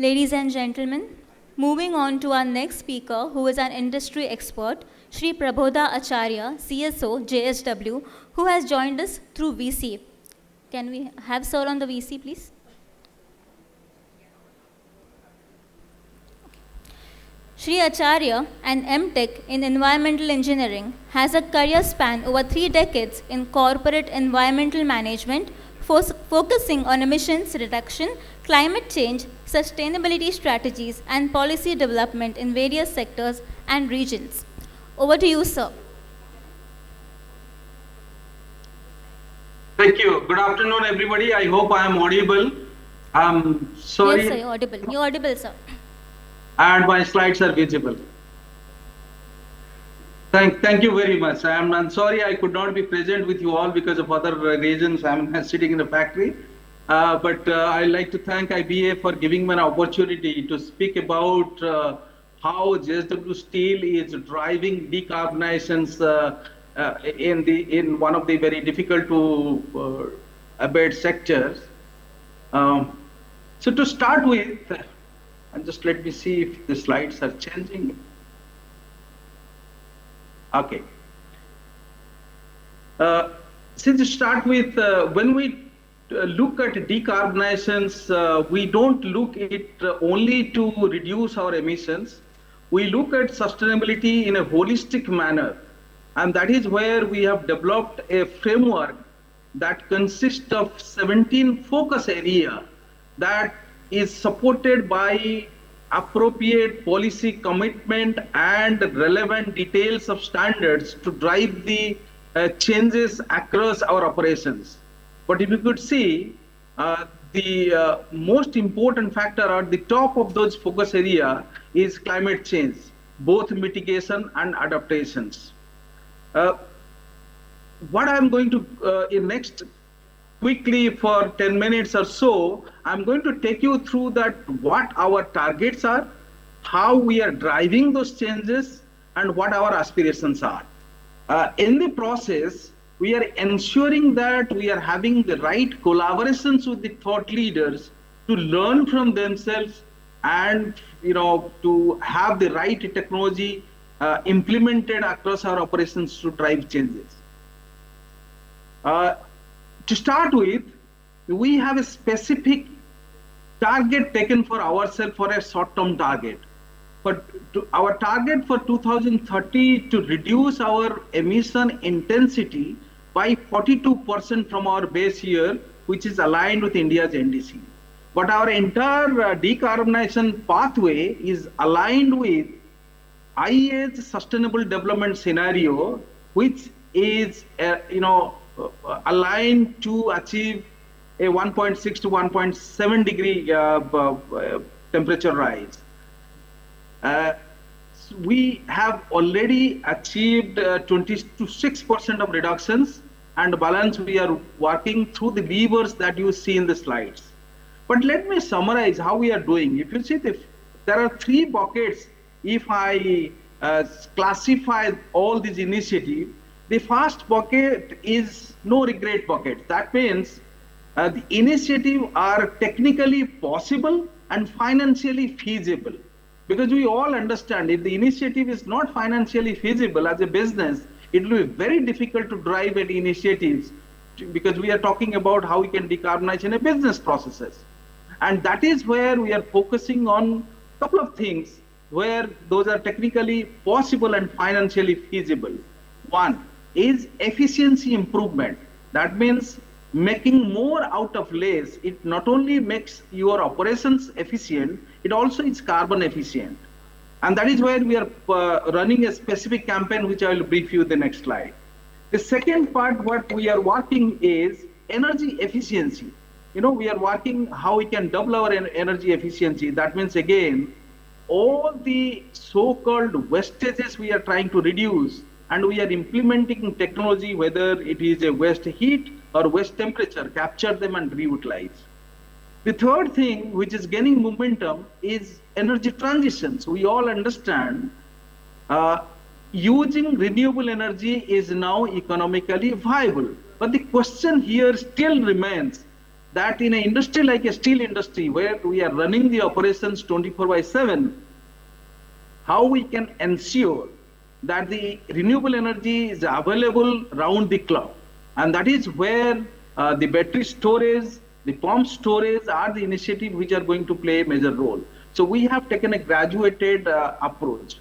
Ladies and gentlemen, moving on to our next speaker, who is an industry expert, Shri Prabodha Acharya, CSO, JSW, who has joined us through VC. Can we have sir on the VC, please? Shri Acharya, an M.Tech in Environmental Engineering, has a career span over 3 decades in corporate environmental management, focusing on emissions reduction, climate change, sustainability strategies, and policy development in various sectors and regions. Over to you, sir. Thank you. Good afternoon, everybody. I hope I am audible. I'm sorry. Yes, sir, you're audible. You're audible, sir. And my slides are visible. Thank you very much. I'm sorry I could not be present with you all because of other reasons. I'm sitting in the factory. But I'd like to thank IBA for giving me an opportunity to speak about how JSW Steel is driving decarbonizations in one of the very difficult to abate sectors. So to start with, and just let me see if the slides are changing. Okay. So to start with, when we look at decarbonizations, we don't look at it only to reduce our emissions. We look at sustainability in a holistic manner. And that is where we have developed a framework that consists of 17 focus areas that is supported by appropriate policy commitment and relevant details of standards to drive the changes across our operations. But if you could see, the most important factor at the top of those focus area is climate change, both mitigation and adaptations. What I'm going to, in next quickly for 10 minutes or so, I'm going to take you through that what our targets are, how we are driving those changes, and what our aspirations are. In the process, we are ensuring that we are having the right collaborations with the thought leaders to learn from themselves and to have the right technology implemented across our operations to drive changes. To start with, we have a specific target taken for ourselves for a short-term target. But our target for 2030 to reduce our emission intensity by 42% from our base year, which is aligned with India's NDC. But our entire decarbonization pathway is aligned with IEA's sustainable development scenario, which is aligned to achieve a 1.6 to 1.7 degree temperature rise. We have already achieved 26% of reductions, and balance we are working through the levers that you see in the slides. But let me summarize how we are doing. If you see, there are 3 buckets. If I classify all these initiatives, the first bucket is no regret bucket. That means the initiatives are technically possible and financially feasible. Because we all understand if the initiative is not financially feasible as a business, it will be very difficult to drive any initiatives because we are talking about how we can decarbonize in a business processes. And that is where we are focusing on a couple of things where those are technically possible and financially feasible. One is efficiency improvement. That means making more out of less. It not only makes your operations efficient, it also is carbon efficient. And that is where we are running a specific campaign, which I will brief you the next slide. The second part, what we are working is energy efficiency. We are working how we can double our energy efficiency. That means, again, all the so-called wastages we are trying to reduce, and we are implementing technology, whether it is a waste heat or waste temperature, capture them and reutilize. The third thing, which is gaining momentum, is energy transitions. We all understand using renewable energy is now economically viable. But the question here still remains, that in an industry like a steel industry, where we are running the operations 24/7, how we can ensure that the renewable energy is available round the clock. And that is where the battery storage, the pump storage are the initiative which are going to play a major role. So we have taken a graduated approach.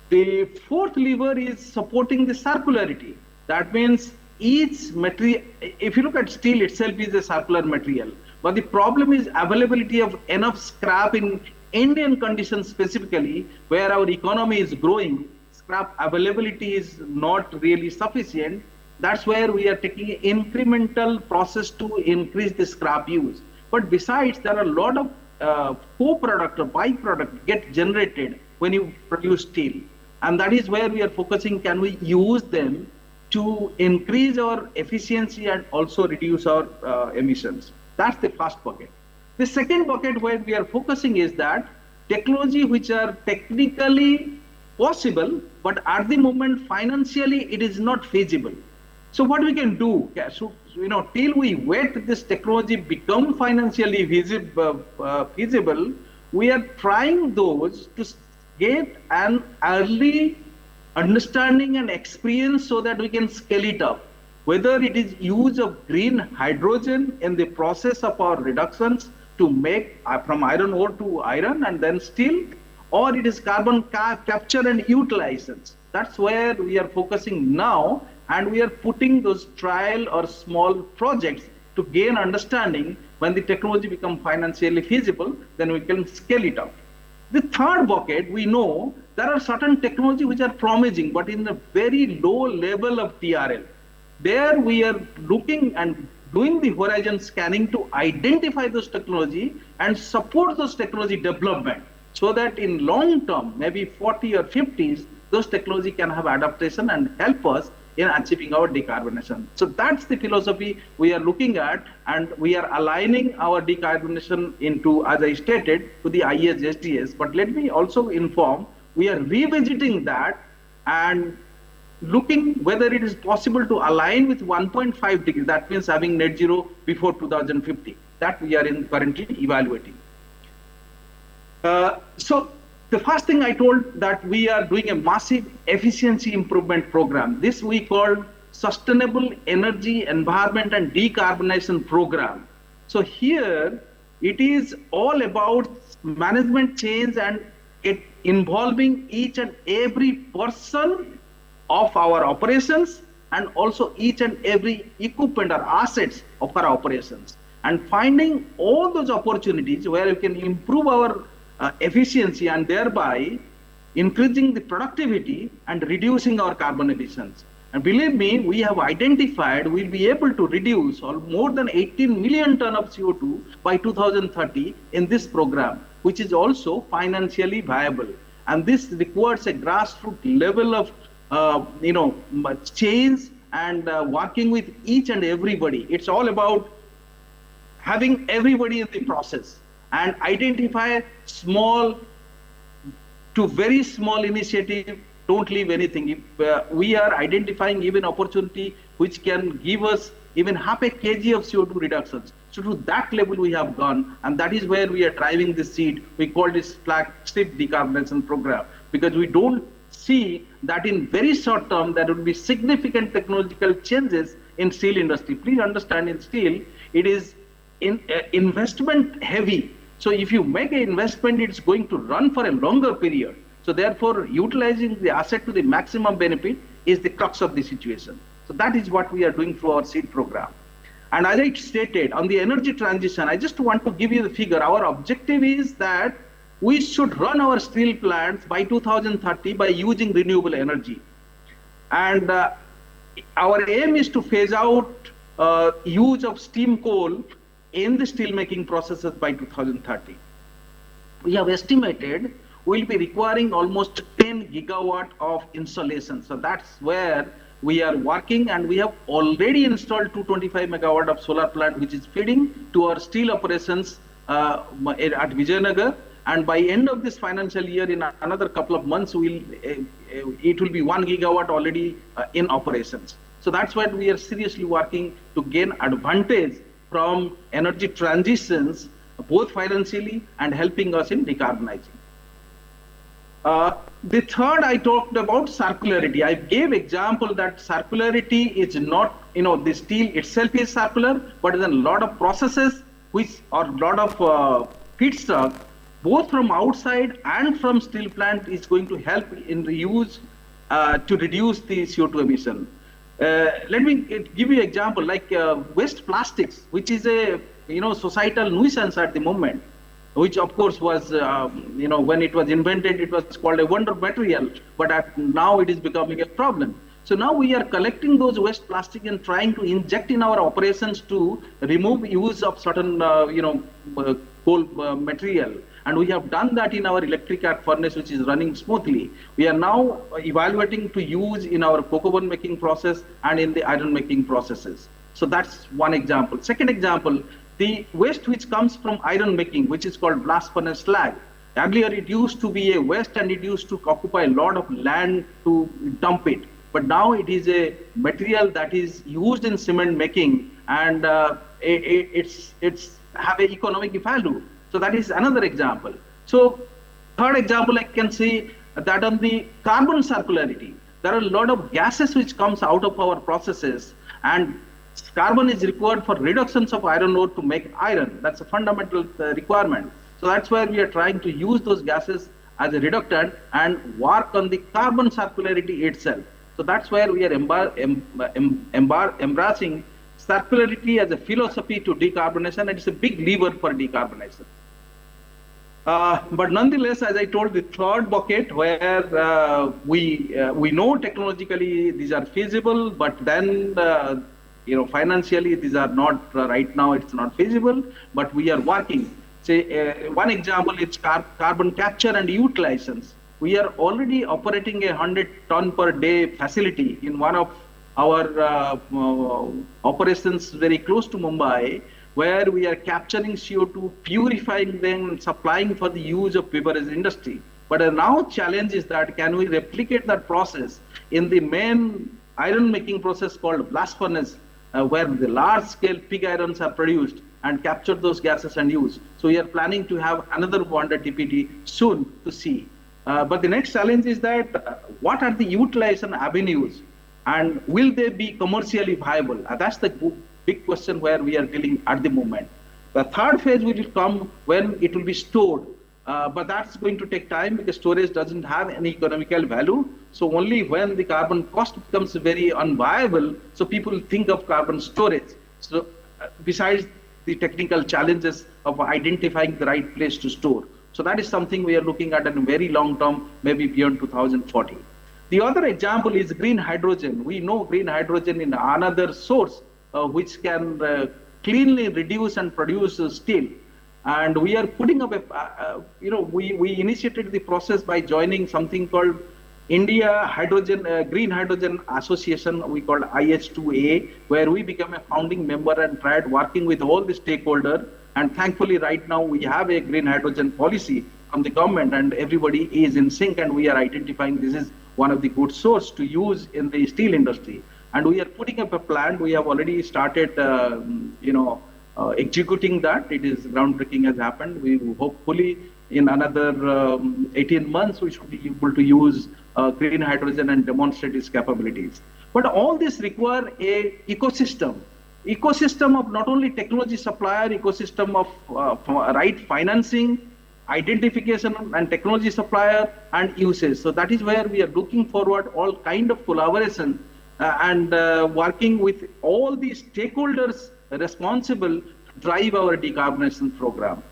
The fourth lever is supporting the circularity. That means each material, if you look at steel itself is a circular material, but the problem is availability of enough scrap in Indian conditions specifically, where our economy is growing, scrap availability is not really sufficient. That's where we are taking an incremental process to increase the scrap use. But besides, there are a lot of co-product or byproduct get generated when you produce steel. And that is where we are focusing, can we use them to increase our efficiency and also reduce our emissions. That's the first bucket. The second bucket where we are focusing is that technology which are technically possible, but at the moment financially it is not feasible. So what we can do, so, till we wait this technology become financially feasible, we are trying those to get an early understanding and experience so that we can scale it up. Whether it is use of green hydrogen in the process of our reductions to make from iron ore to iron and then steel, or it is carbon capture and utilization. That's where we are focusing now, and we are putting those trial or small projects to gain understanding. When the technology becomes financially feasible, then we can scale it up. The third bucket, we know there are certain technology which are promising, but in a very low level of TRL. There we are looking and doing the horizon scanning to identify those technology and support those technology development, so that in long term, maybe 40 or 50s, those technology can have adaptation and help us in achieving our decarbonization. So that's the philosophy we are looking at, and we are aligning our decarbonization into, as I stated, to the IES SDS. But let me also inform, we are revisiting that and looking whether it is possible to align with 1.5 degrees. That means having net zero before 2050. That we are currently evaluating. So the first thing I told that we are doing a massive efficiency improvement program. This we call Sustainable Energy, Environment and Decarbonization Program. So here it is all about management change and it involving each and every person of our operations and also each and every equipment or assets of our operations, and finding all those opportunities where we can improve our efficiency and thereby increasing the productivity and reducing our carbon emissions. And believe me, we have identified we'll be able to reduce more than 18 million tons of CO2 by 2030 in this program, which is also financially viable. And this requires a grassroots level of change and working with each and everybody. It's all about having everybody in the process and identify small to very small initiative. Don't leave anything. If we are identifying even opportunity which can give us even half a kg of CO2 reductions. So to that level we have gone, and that is where we are driving this seed. We call this flagship decarbonization program, because we don't see that in very short term there will be significant technological changes in steel industry. Please understand, in steel it is investment heavy. So if you make an investment, it's going to run for a longer period. So therefore, utilizing the asset to the maximum benefit is the crux of the situation. So that is what we are doing through our seed program. And as I stated, on the energy transition, I just want to give you the figure. Our objective is that we should run our steel plants by 2030 by using renewable energy. And our aim is to phase out use of steam coal in the steel making processes by 2030. We have estimated we'll be requiring almost 10 gigawatt of installation. So that's where we are working, and we have already installed 225 megawatt of solar plant, which is feeding to our steel operations at Vijayanagar. And by end of this financial year, in another couple of months, it will be 1 gigawatt already in operations. So that's why we are seriously working to gain advantage from energy transitions, both financially and helping us in decarbonizing. The third, I talked about circularity. I gave example that circularity is not, the steel itself is circular, but there's a lot of processes which are a lot of feedstock, both from outside and from steel plant, is going to help in reuse to reduce the CO2 emission. Let me give you an example like waste plastics, which is a societal nuisance at the moment, which of course was, when it was invented, it was called a wonder material, but now it is becoming a problem. So now we are collecting those waste plastic and trying to inject in our operations to remove use of certain, coal material. And we have done that in our electric arc furnace, which is running smoothly. We are now evaluating to use in our coke oven making process and in the iron making processes. So that's one example. Second example, the waste which comes from iron making, which is called blast furnace slag. Earlier it used to be a waste and it used to occupy a lot of land to dump it. But now it is a material that is used in cement making, and it's have an economic value. So that is another example. So third example, I can say that on the carbon circularity, there are a lot of gases which comes out of our processes, and carbon is required for reductions of iron ore to make iron. That's a fundamental requirement. So that's why we are trying to use those gases as a reductant and work on the carbon circularity itself. So that's where we are embracing circularity as a philosophy to decarbonization, and it's a big lever for decarbonization. But nonetheless, as I told, the third bucket where we know technologically these are feasible, but then financially these are not right now. It's not feasible, but we are working. Say one example is carbon capture and utilizations. We are already operating a 100-ton per day facility in one of our operations very close to Mumbai, where we are capturing CO2, purifying them, supplying for the use of beverage industry. But now challenge is that can we replicate that process in the main iron making process called blast furnace, where the large scale pig irons are produced, and capture those gases and use. So we are planning to have another 100 TPD soon to see. But the next challenge is that what are the utilization avenues, and will they be commercially viable? That's the big question where we are dealing at the moment. The third phase will come when it will be stored, but that's going to take time because storage doesn't have any economical value. So only when the carbon cost becomes very unviable, so people think of carbon storage. So besides the technical challenges of identifying the right place to store. So that is something we are looking at in a very long term, maybe beyond 2040. The other example is green hydrogen. We know green hydrogen is another source which can cleanly reduce and produce steel. And we are putting up we initiated the process by joining something called India Green Hydrogen Association, we called IH2A, where we became a founding member and tried working with all the stakeholders. And thankfully, right now, we have a green hydrogen policy from the government, and everybody is in sync, and we are identifying this is one of the good source to use in the steel industry. And we are putting up a plan. We have already started, executing that. It is groundbreaking has happened. We hopefully in another 18 months, we should be able to use green hydrogen and demonstrate its capabilities. But all this require a ecosystem of not only technology supplier, ecosystem of right financing, identification and technology supplier and usage. So that is where we are looking forward all kind of collaboration and working with all the stakeholders responsible to drive our decarbonization program.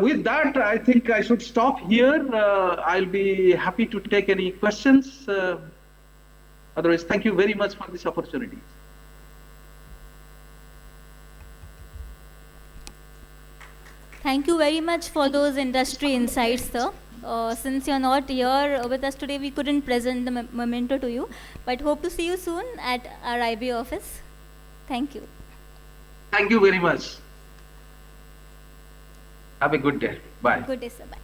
With that, I think I should stop here. I'll be happy to take any questions. Otherwise, thank you very much for this opportunity. Thank you very much for those industry insights, sir. Since you're not here with us today, we couldn't present the memento to you, but hope to see you soon at our IBA office. Thank you. Thank you very much. Have a good day. Bye. Good day, sir. Bye.